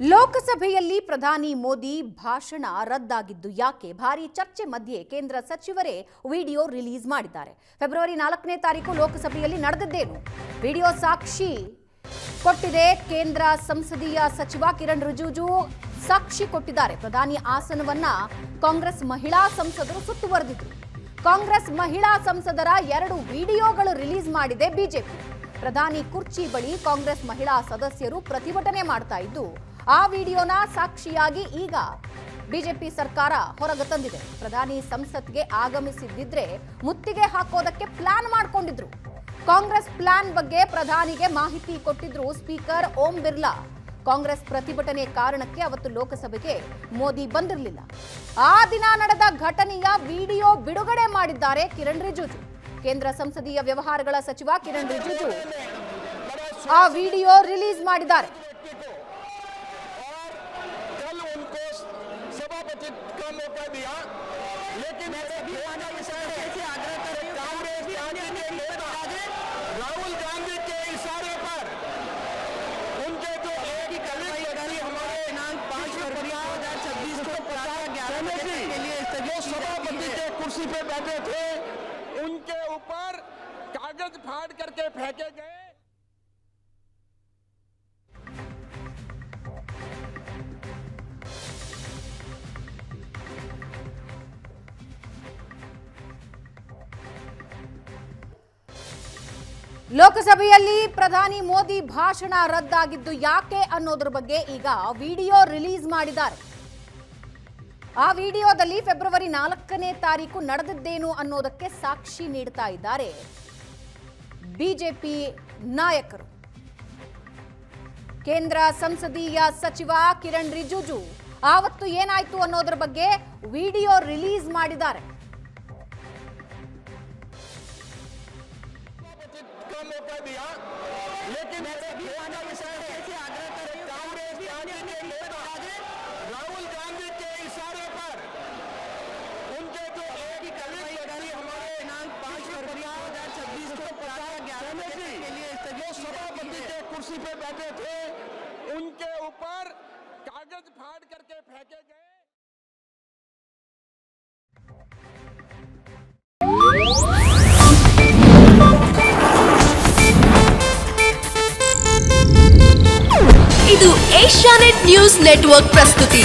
ಲೋಕಸಭೆಯಲ್ಲಿ ಪ್ರಧಾನಿ ಮೋದಿ ಭಾಷಣ ರದ್ದಾಗಿದ್ದು ಯಾಕೆ? ಭಾರಿ ಚರ್ಚೆ ಮಧ್ಯೆ ಕೇಂದ್ರ ಸಚಿವರೇ ವಿಡಿಯೋ ರಿಲೀಸ್ ಮಾಡಿದ್ದಾರೆ. ಫೆಬ್ರವರಿ 4ನೇ ತಾರೀಕು ಲೋಕಸಭೆಯಲ್ಲಿ ನಡೆದಿದ್ದೇನು? ವಿಡಿಯೋ ಸಾಕ್ಷಿ ಕೊಟ್ಟಿದೆ ಕೇಂದ್ರ ಸಂಸದೀಯ ಸಚಿವ ಕಿರಣ್ ರಿಜಿಜು ಸಾಕ್ಷಿ ಕೊಟ್ಟಿದ್ದಾರೆ. ಪ್ರಧಾನಿ ಆಸನವನ್ನ ಕಾಂಗ್ರೆಸ್ ಮಹಿಳಾ ಸಂಸದರು ಸುತ್ತುವರೆದಿದ್ರು. ಕಾಂಗ್ರೆಸ್ ಮಹಿಳಾ ಸಂಸದರ 2 ವಿಡಿಯೋಗಳು ರಿಲೀಸ್ ಮಾಡಿದೆ ಬಿಜೆಪಿ. ಪ್ರಧಾನಿ ಕುರ್ಚಿ ಬಳಿ ಕಾಂಗ್ರೆಸ್ ಮಹಿಳಾ ಸದಸ್ಯರು ಪ್ರತಿಭಟನೆ ಮಾಡ್ತಾ ಇದ್ದು ಆ ವಿಡಿಯೋನ ಸಾಕ್ಷಿಯಾಗಿ ಈಗ ಬಿಜೆಪಿ ಸರ್ಕಾರ ಹೊರಗೆ ತಂದಿದೆ. ಪ್ರಧಾನಿ ಸಂಸತ್ಗೆ ಆಗಮಿಸಿದ್ದಿದ್ರೆ ಮುತ್ತಿಗೆ ಹಾಕೋದಕ್ಕೆ ಪ್ಲಾನ್ ಮಾಡಿಕೊಂಡಿದ್ರು. ಕಾಂಗ್ರೆಸ್ ಪ್ಲಾನ್ ಬಗ್ಗೆ ಪ್ರಧಾನಿಗೆ ಮಾಹಿತಿ ಕೊಟ್ಟಿದ್ರು ಸ್ಪೀಕರ್ ಓಂ ಬಿರ್ಲಾ. ಕಾಂಗ್ರೆಸ್ ಪ್ರತಿಭಟನೆ ಕಾರಣಕ್ಕೆ ಅವತ್ತು ಲೋಕಸಭೆಗೆ ಮೋದಿ ಬಂದಿರಲಿಲ್ಲ. ಆ ದಿನ ನಡೆದ ಘಟನೆಯ ವಿಡಿಯೋ ಬಿಡುಗಡೆ ಮಾಡಿದ್ದಾರೆ ಕಿರಣ್ ರಿಜಿಜು. ಕೇಂದ್ರ ಸಂಸದೀಯ ವ್ಯವಹಾರಗಳ ಸಚಿವ ಕಿರಣ್ ರಿಜಿಜು ಆ ವಿಡಿಯೋ ರಿಲೀಸ್ ಮಾಡಿದ್ದಾರೆ. राहुल गांधी के इशारे पर उनके जो हमारे दिनांक 5 फरवरी 2026 को 11 के लिए जो सभापति के कुर्सी पे बैठे थे उनके ऊपर कागज फाड़ करके फेंके गए। ಲೋಕಸಭೆಯಲ್ಲಿ ಪ್ರಧಾನಿ ಮೋದಿ ಭಾಷಣ ರದ್ದಾಗಿದ್ದು ಯಾಕೆ ಅನ್ನೋದ್ರ ಬಗ್ಗೆ ಈಗ ವಿಡಿಯೋ ರಿಲೀಸ್ ಮಾಡಿದ್ದಾರೆ. ಆ ವಿಡಿಯೋದಲ್ಲಿ ಫೆಬ್ರವರಿ 4ನೇ ತಾರೀಕು ನಡೆದಿದ್ದೇನು ಅನ್ನೋದಕ್ಕೆ ಸಾಕ್ಷಿ ನೀಡ್ತಾ ಇದ್ದಾರೆ ಬಿಜೆಪಿ ನಾಯಕರು. ಕೇಂದ್ರ ಸಂಸದೀಯ ಸಚಿವ ಕಿರಣ್ ರಿಜಿಜು ಆವತ್ತು ಏನಾಯ್ತು ಅನ್ನೋದ್ರ ಬಗ್ಗೆ ವಿಡಿಯೋ ರಿಲೀಸ್ ಮಾಡಿದ್ದಾರೆ. मौका दिया लेकिन राहुल गांधी के इशारे पर उनके जो हमारे दिनांक 5 फरवरी 2026 को 11 के लिए जो सभापति के कुर्सी पे बैठे थे उनके ऊपर कागज फाड़ करके फेंके गए। ಇದು ಏಷ್ಯಾನೆಟ್ ನ್ಯೂಸ್ ನೆಟ್ವರ್ಕ್ ಪ್ರಸ್ತುತಿ.